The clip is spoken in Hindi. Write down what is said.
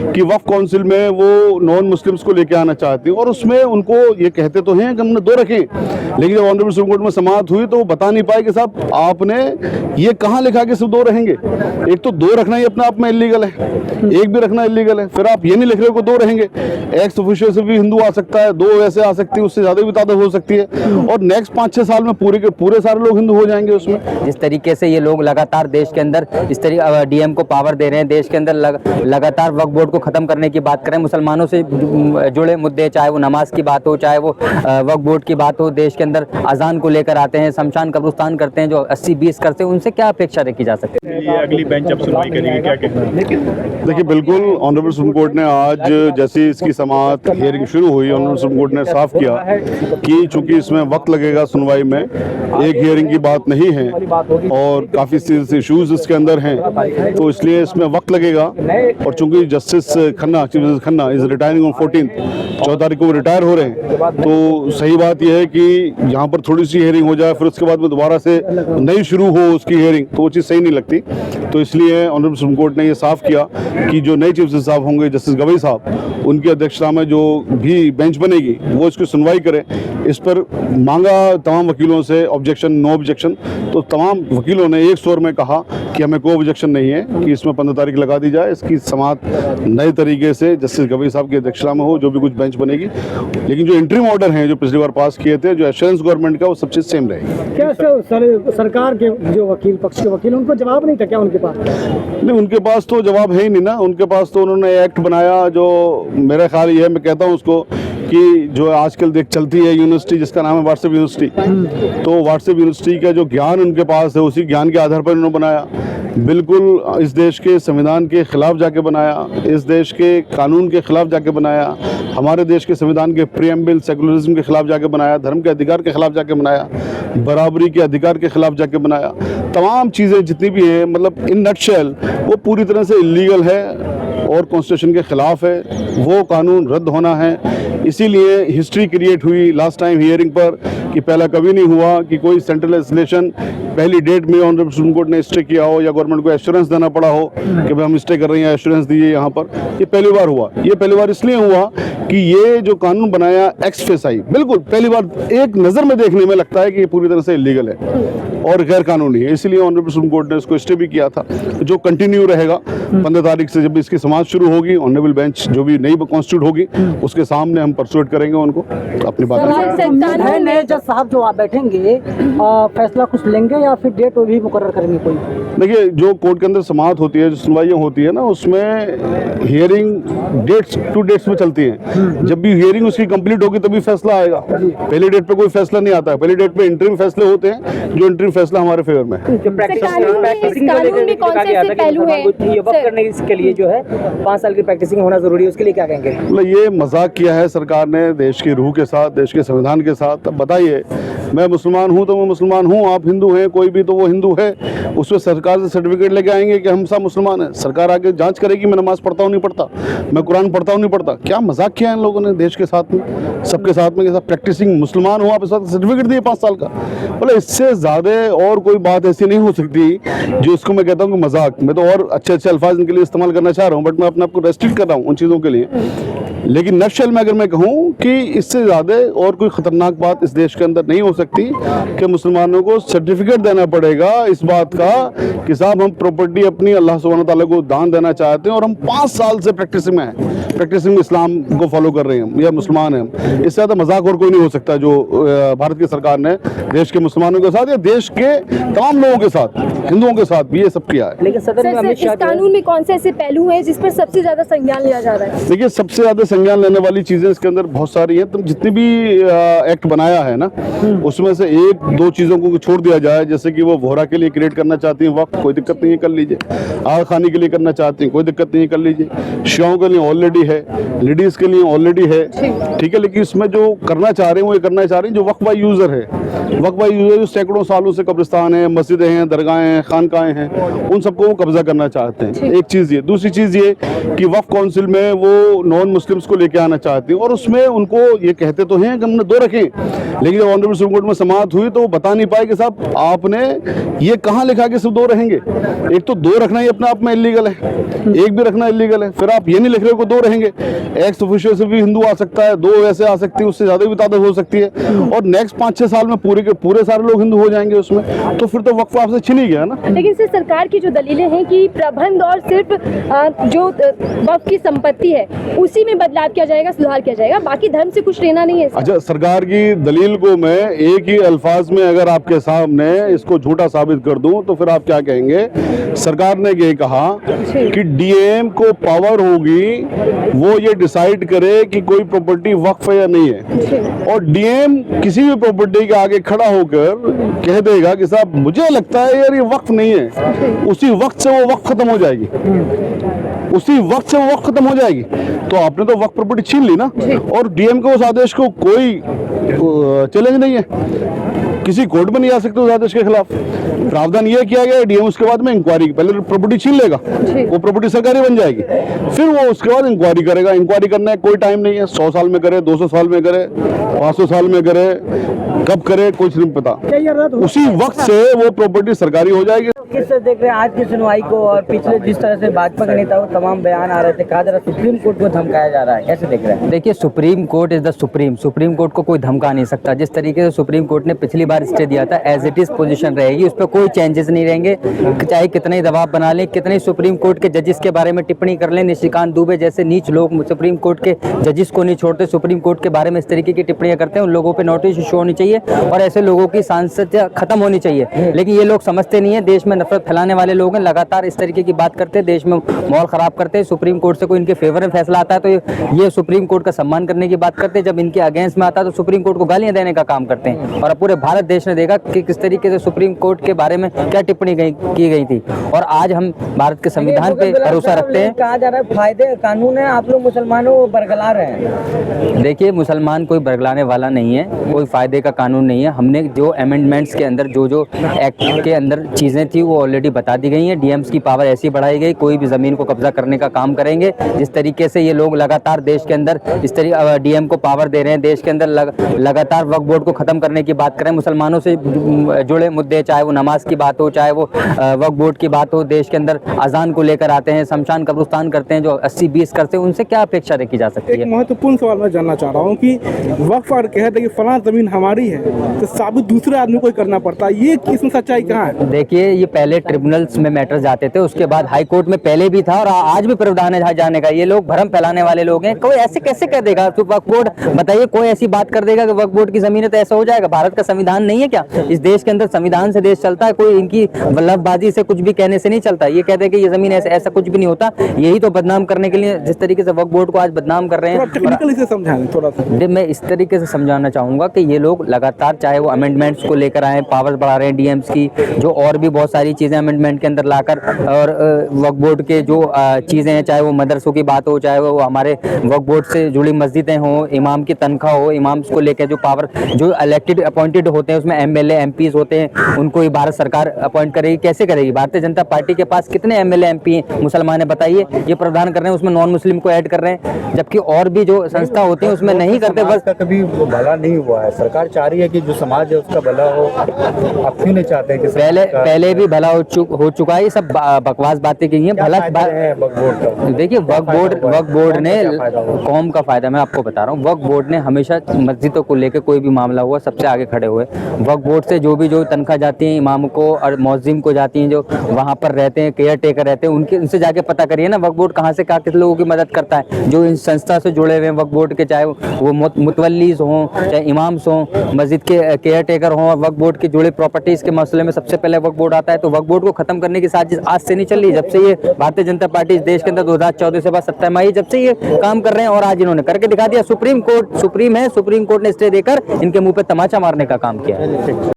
कि वक्फ काउंसिल में वो नॉन मुस्लिम्स को लेके आना चाहती है, और उसमें उनको ये कहते तो हैं कि हमने 2 रखे, लेकिन जब ऑनरेबल सुप्रीम कोर्ट में समाअत हुई तो वो बता नहीं पाए कि साहब आपने ये कहाँ लिखा कि सिर्फ 2 रहेंगे। एक तो 2 रखना ही अपने आप में इलीगल है, एक भी रखना इलीगल है, फिर आप ये नहीं लिख रहे हो कि 2 रहेंगे। एक्स ऑफिशियल से भी हिंदू आ सकता है, 2 वैसे आ सकती है, उससे ज़्यादा भी तादाद हो सकती है, और नेक्स्ट 5-6 साल में पूरे के पूरे सारे लोग हिंदू हो जाएंगे उसमें। जिस तरीके से ये लोग लगातार देश के अंदर इस तरीके डीएम को पावर दे रहे हैं, देश के अंदर लगातार वक्फ बोर्ड को खत्म करने की बात करें, मुसलमानों से जुड़े मुद्दे, चाहे वो नमाज की बात हो, चाहे वो वक्फ बोर्ड की बात हो, देश के अंदर अजान को लेकर आते हैं, शमशान कब्रिस्तान करते हैं, जो 80-20 करते हैं, उनसे क्या अपेक्षा रखी जा सकती है? ये अगली बेंच अब सुनवाई करेगी, क्या कहते हैं? देखिए, बिल्कुल ऑनरेबल सुप्रीम कोर्ट ने आज जैसे इसकी समाअत हियरिंग शुरू हुई, ऑनरेबल सुप्रीम कोर्ट ने साफ किया कि चूंकि इसमें वक्त लगेगा सुनवाई में, एक हियरिंग की बात नहीं है और काफ़ी सीरियस इश्यूज इसके अंदर हैं, तो इसलिए इसमें वक्त लगेगा। और चूंकि justice Khanna, chief justice Khanna is retiring on 14 तारीख को वो रिटायर हो रहे हैं, तो सही बात यह है कि यहाँ पर थोड़ी सी हियरिंग हो जाए, फिर उसके बाद में दोबारा से नई शुरू हो उसकी हियरिंग, तो वो चीज़ सही नहीं लगती। तो इसलिए ऑनरेबल सुप्रीम कोर्ट ने ये साफ किया कि जो नए चीफ जस्टिस साहब होंगे, जस्टिस गवई साहब, उनकी अध्यक्षता में जो भी बेंच बनेगी वो इसकी सुनवाई करे। इस पर मांगा तमाम वकीलों से ऑब्जेक्शन, नो ऑब्जेक्शन, तो तमाम वकीलों ने एक स्वर में कहा कि हमें कोई ऑब्जेक्शन नहीं है कि इसमें 15 तारीख लगा दी जाए, इसकी समाअत नए तरीके से जस्टिस गवई साहब की अध्यक्षता में हो, जो भी कुछ बेंच बनेगी। लेकिन जो इंटरिम ऑर्डर हैं जो पिछली बार पास किए थे, जो एश्योरेंस गवर्नमेंट का, वो सब चीज़ सेम रहेगी। क्या सरकार के जो वकील, पक्ष के वकील, उनको जवाब नहीं था क्या उनके पास? नहीं, उनके पास तो जवाब है ही नहीं ना। उनके पास तो उन्होंने एक्ट बनाया, जो मेरा ख्याल ये है, मैं कहता हूँ उसको कि जो आजकल देख चलती है यूनिवर्सिटी जिसका नाम है व्हाट्सएप यूनिवर्सिटी, तो व्हाट्सएप यूनिवर्सिटी का जो ज्ञान उनके पास है उसी ज्ञान के आधार पर उन्होंने बनाया। बिल्कुल इस देश के संविधान के खिलाफ जाके बनाया, इस देश के कानून के खिलाफ जाके बनाया, हमारे देश के संविधान के प्रीएम्बल सेकुलरिज्म के खिलाफ जाके बनाया, धर्म के अधिकार के खिलाफ जाके बनाया, बराबरी के अधिकार के खिलाफ जाके बनाया। तमाम चीज़ें जितनी भी हैं, मतलब इन नटशेल वो पूरी तरह से इलीगल है और कॉन्स्टिट्यूशन के खिलाफ है, वो कानून रद्द होना है। इसीलिए हिस्ट्री क्रिएट हुई लास्ट टाइम हियरिंग पर कि पहला कभी नहीं हुआ कि कोई सेंट्रल लेजिस्लेशन पहली डेट में ऑनरेबल सुप्रीम कोर्ट ने स्टे किया हो या गवर्नमेंट को एश्योरेंस देना पड़ा हो कि भाई हम स्टे कर रहे हैं, एश्योरेंस दीजिए यहाँ पर। ये पहली बार हुआ। ये पहली बार इसलिए हुआ कि ये जो कानून बनाया एक्स फेसाई, बिल्कुल पहली बार एक नज़र में देखने में लगता है कि ये पूरी तरह से इलीगल है और गैर कानूनी है। इसलिए ऑनरेबल सुप्रीम कोर्ट ने इसको स्टे भी किया था, जो कंटिन्यू रहेगा। 15 तारीख से जब इसकी समाअत शुरू होगी, ऑनरेबल बेंच जो भी नई कॉन्स्टिट्यूट होगी उसके सामने हम परसुएट करेंगे उनको अपनी बात। नए जज साहब जो आप बैठेंगे, फैसला कुछ लेंगे या फिर डेट भी मुकर्रर करेंगे कोई? देखिए, जो कोर्ट के अंदर समाअत होती है, जो सुनवाइयाँ होती है ना, उसमें हियरिंग टू डेट्स में चलती हैं। जब भी हियरिंग उसकी कंप्लीट होगी तभी फैसला आएगा। पहली डेट पे कोई फैसला नहीं आता है। पहली डेट पे इंटरिम फैसले होते हैं, जो इंटरिम फैसला हमारे फेवर में है। इसके लिए जो है 5 साल की प्रैक्टिसिंग होना जरूरी है, उसके लिए क्या कहेंगे? मतलब ये मजाक किया है सरकार ने देश की रूह के साथ, देश के संविधान के साथ। अब बताइए, मैं मुसलमान हूँ तो मैं मुसलमान हूँ, आप हिंदू हैं, कोई भी तो वो हिंदू है, उसमें सरकार से सर्टिफिकेट लेके आएंगे कि हम सब मुसलमान हैं। सरकार आके जांच करेगी मैं नमाज पढ़ता हूँ नहीं पढ़ता, मैं कुरान पढ़ता हूँ नहीं पढ़ता। क्या मजाक किया है इन लोगों ने देश के साथ में, सबके साथ में के साथ प्रैक्टिसिंग मुसलमान हो आप, इस वक्त सर्टिफिकेट दिए 5 साल का। मतलब इससे ज़्यादा और कोई बात ऐसी नहीं हो सकती जो इसको मैं कहता हूँ कि मजाक। मैं तो और अच्छे अच्छे अल्फाज इनके लिए इस्तेमाल करना चाह रहा हूँ, बट मैं अपने आप को रेस्ट्रिक्ट कर रहा हूँ उन चीज़ों के लिए। लेकिन नक्शल में अगर मैं कहूँ कि इससे ज़्यादा और कोई ख़तरनाक बात इस देश के अंदर नहीं हो सकती कि मुसलमानों को सर्टिफिकेट देना पड़ेगा इस बात का कि साहब हम प्रॉपर्टी अपनी अल्लाह सुब्हानहू तआला को दान देना चाहते हैं और हम 5 साल से प्रैक्टिसिंग में हैं, प्रैक्टिसिंग इस्लाम को फॉलो कर रहे हैं या मुसलमान हैं। इससे ज़्यादा मजाक और कोई नहीं हो सकता जो भारत की सरकार ने देश के मुसलमानों के साथ या देश के तमाम लोगों के साथ, हिंदुओं के साथ भी ये सब किया है। लेकिन सदन में इस कानून में कौन से ऐसे पहलू हैं जिस पर सबसे ज्यादा संज्ञान लिया जा रहा है? देखिए, सबसे ज़्यादा संज्ञान लेने वाली चीज़ें इसके अंदर बहुत सारी हैं। तो जितनी भी एक्ट बनाया है ना, उसमें से 1-2 चीज़ों को छोड़ दिया जाए। जैसे कि वो वोहरा के लिए क्रिएट करना चाहती हैं वक्त, कोई दिक्कत नहीं है, कर लीजिए। आग खानी के लिए करना चाहती हैं, कोई दिक्कत नहीं है, कर लीजिए। शियाओं के लिए ऑलरेडी है, लेडीज़ के लिए ऑलरेडी है, ठीक है। लेकिन इसमें जो करना चाह रहे हैं वो ये करना चाह रहे हैं जो वक्फ बाई यूज़र है, वक्फ बाई यूज़र जो सैकड़ों सालों से कब्रिस्तान है, मस्जिदें हैं, दरगाहें हैं, खानकाहें हैं, उन सबको वो कब्जा करना चाहते हैं। एक चीज़ ये, दूसरी चीज़ ये कि वक्फ काउंसिल में वो नॉन मुस्लिम्स को लेके आना चाहती है और उसमें उनको ये कहते तो हैं कि हमने 2 रखें, लेकिन जब ऑनरेबल सुप्रीम कोर्ट में समाअत हुई तो वो बता नहीं पाए कि साहब आपने ये कहाँ लिखा कि सिर्फ 2 रहेंगे। एक तो 2 रखना ही अपने आप में इलीगल है, एक भी रखना इलीगल है, फिर आप ये नहीं लिख रहे हो कि 2 रहेंगे। एक्स ऑफिशियल से भी हिंदू आ सकता है, 2 ऐसे आ सकती है, उससे ज़्यादा भी तादाद हो सकती है और नेक्स्ट 5-6 साल में पूरे के पूरे सारे लोग हिंदू हो जाएंगे उसमें, तो फिर तो वक्फ आपसे छिन ही गया ना। लेकिन सिर्फ सरकार की जो दलीलें हैं कि प्रबंध और सिर्फ जो वक्फ की संपत्ति है उसी में बदलाव किया जाएगा, सुधार किया जाएगा, बाकी धर्म से कुछ लेना नहीं है। अच्छा, सरकार की दलील को मैं एक ही अल्फाज में अगर आपके सामने इसको झूठा साबित कर दूं तो फिर आप क्या कहेंगे? सरकार ने ये कहा कि डीएम को पावर होगी वो ये डिसाइड करे कि कोई प्रॉपर्टी वक्फ है या नहीं है, और डीएम किसी भी प्रॉपर्टी के आगे खड़ा होकर कह देगा कि साहब मुझे लगता है यार ये वक्फ नहीं है, उसी वक्त से वो वक्फ खत्म हो जाएगी, उसी वक्त से वो वक्त खत्म हो जाएगी। तो आपने तो वक्फ प्रॉपर्टी छीन ली ना, और डीएम के उस आदेश को कोई चैलेंज नहीं है, किसी कोर्ट में नहीं आ सकते उस आदेश के खिलाफ। प्रावधान ये किया गया डीएम उसके बाद में इंक्वायरी, पहले प्रॉपर्टी छीन लेगा, वो प्रॉपर्टी सरकारी बन जाएगी, फिर वो उसके बाद इंक्वायरी करेगा। इंक्वायरी करने का कोई टाइम नहीं है, 100 साल में करे, 200 साल में करे, 500 साल में करे, कब करे कुछ नहीं पता, उसी वक्त से वो प्रॉपर्टी सरकारी हो जाएगी। किस तरह देख रहे हैं आज की सुनवाई को, और पिछले जिस तरह से भाजपा के नेताओं को तमाम बयान आ रहे थे, कहा जा रहा सुप्रीम कोर्ट को धमकाया जा रहा है, कैसे देख रहे हैं? देखिए, supreme court is the supreme court को कोई धमका नहीं सकता। जिस तरीके से सुप्रीम कोर्ट ने पिछली बार स्टे दिया था एज इट इज पोजीशन रहेगी, उस पर कोई चेंजेस नहीं रहेंगे, चाहे कितने ही दबाव बना लें, कितने सुप्रीम कोर्ट के जजेस के बारे में टिप्पणी कर लें। निशिकांत दुबे जैसे नीच लोग सुप्रीम कोर्ट के जजेस को नहीं छोड़ते, सुप्रीम कोर्ट के बारे में इस तरीके की टिप्पणियां करते हैं, उन लोगों पर नोटिस इशू होनी चाहिए और ऐसे लोगों की सांसद खत्म होनी चाहिए। लेकिन ये लोग समझते नहीं है, देश में नफरत फैलाने वाले लोग हैं, लगातार इस तरीके की बात करते हैं, देश में माहौल खराब करते हैं। सुप्रीम कोर्ट से कोई इनके फेवर में फैसला आता है तो ये सुप्रीम कोर्ट का सम्मान करने की बात करते हैं, जब इनके अगेंस्ट में आता है तो सुप्रीम कोर्ट को गालियां देने का काम करते हैं। और अब पूरे भारत देश ने देखा कि किस तरीके से सुप्रीम कोर्ट के बारे में क्या टिप्पणी की गई थी, और आज हम भारत के संविधान पे भरोसा रखते हैं। कहा जा रहा है फायदे कानून है, आप लोग मुसलमानों को बरगला रहे हैं। देखिए, मुसलमान कोई बरगलाने वाला नहीं है, कोई फायदे का कानून नहीं है। हमने जो अमेंडमेंट्स के अंदर जो एक्ट के अंदर चीज़ें थी वो ऑलरेडी बता दी गई हैं। डीएम्स की पावर ऐसी बढ़ाई गई, कोई भी ज़मीन को कब्जा करने का काम करेंगे। जिस तरीके से ये लोग लगातार देश के अंदर इस तरीके डीएम को पावर दे रहे हैं, देश के अंदर लगातार वक्फ बोर्ड को ख़त्म करने की बात करें, मुसलमानों से जुड़े मुद्दे, चाहे वो नमाज की बात हो, चाहे वो वक्फ बोर्ड की बात हो, देश के अंदर अजान को लेकर आते हैं, शमशान कब्रिस्तान करते हैं, जो 80-20 करते हैं, उनसे क्या अपेक्षा रखी जा सकती है? एक महत्वपूर्ण सवाल मैं जानना चाह रहा हूँ कि वक्फ और कहते हैं कि फलां जमीन हमारी है तो साबित दूसरे आदमी को करना पड़ता है, ये इसमें सच्चाई कहाँ है? देखिए, ये पहले ट्रिब्यूनल्स में मैटर जाते थे, उसके बाद हाई कोर्ट में पहले भी था और आज भी प्रावधान है जाने का। ये लोग भ्रम फैलाने वाले लोग हैं। कोई ऐसे कैसे कर देगा? तो वक्फ बोर्ड, बताइए, कोई ऐसी बात कर देगा कि वक्फ बोर्ड की जमीन है तो ऐसा हो जाएगा? भारत का संविधान नहीं है क्या? इस देश के अंदर संविधान से देश चलता है, कोई इनकी वल्लभबाजी से कुछ भी कहने से नहीं चलता। ये कहते हैं कि ये जमीन ऐसा कुछ भी नहीं होता। यही तो बदनाम करने के लिए जिस तरीके से वक्फ बोर्ड को आज बदनाम कर रहे हैं, टेक्निकली से समझाएं थोड़ा सा। मैं इस तरीके से समझाना चाहूंगा कि ये लोग लगातार, चाहे वो अमेंडमेंट्स को लेकर आए, पावर बढ़ा रहे हैं डीएम्स की, जो और भी बहुत सारी चीजें अमेंडमेंट के अंदर लाकर, और वक्फ बोर्ड के जो चीजें हैं, चाहे वो मदरसों की बात हो, चाहे वो हमारे वक्फ बोर्ड से जुड़ी मस्जिदें हों, इमाम की तनख्वाह हो, इमाम्स को लेकर जो पावर, जो इलेक्टेड अपॉइंटेड होते हैं, उसमें एमएलए एमपीज होते हैं, उनको ही भारत सरकार अपॉइंट करेगी। कैसे करेगी? भारतीय जनता पार्टी के पास कितने एमएलए एमपी हैं मुसलमान है, बताइए? ये प्रावधान कर रहे हैं, उसमें नॉन मुस्लिम को ऐड कर रहे हैं, जबकि और भी जो संस्था होती है उसमें नहीं करते। बस कभी भला नहीं हुआ है, सरकार चाह रही है कि जो समाज है उसका भला हो। आप क्यों नहीं चाहते हैं कि पहले भी भला हो चुका है? ये सब बकवास बातें की हैं। भला देखिए, वक्फ बोर्ड ने कौम का फायदा, मैं आपको बता रहा हूँ, वक्फ बोर्ड ने हमेशा मस्जिदों को लेकर कोई भी मामला हुआ सबसे आगे खड़े हुए। वक्फ बोर्ड से जो तनख्वाह जाती है इमाम को और मौजिम को जाती हैं, जो वहाँ पर रहते हैं, केयर टेकर रहते हैं, उनसे जाके पता करिए ना वक्फ बोर्ड कहाँ से किस लोगों की मदद करता है, जो इस संस्था से जुड़े हुए हैं वक्फ बोर्ड के, चाहे वो मुतवल्लीज हों, चाहे इमाम्स हों, मस्जिद के केयर टेकर हों। वक्फ बोर्ड के जुड़े प्रॉपर्टीज के मसले में सबसे पहले वक्फ बोर्ड आता है। तो वक्फ बोर्ड को खत्म करने की साजिश आज से नहीं चल रही, जब से ये भारतीय जनता पार्टी इस देश के अंदर 2014 से बाद सत्ता में आई, जब से ये काम कर रहे हैं, और आज इन्होंने करके दिखा दिया। सुप्रीम कोर्ट सुप्रीम है, सुप्रीम कोर्ट ने स्टे देकर इनके मुंह पे तमाचा मारने का काम किया है।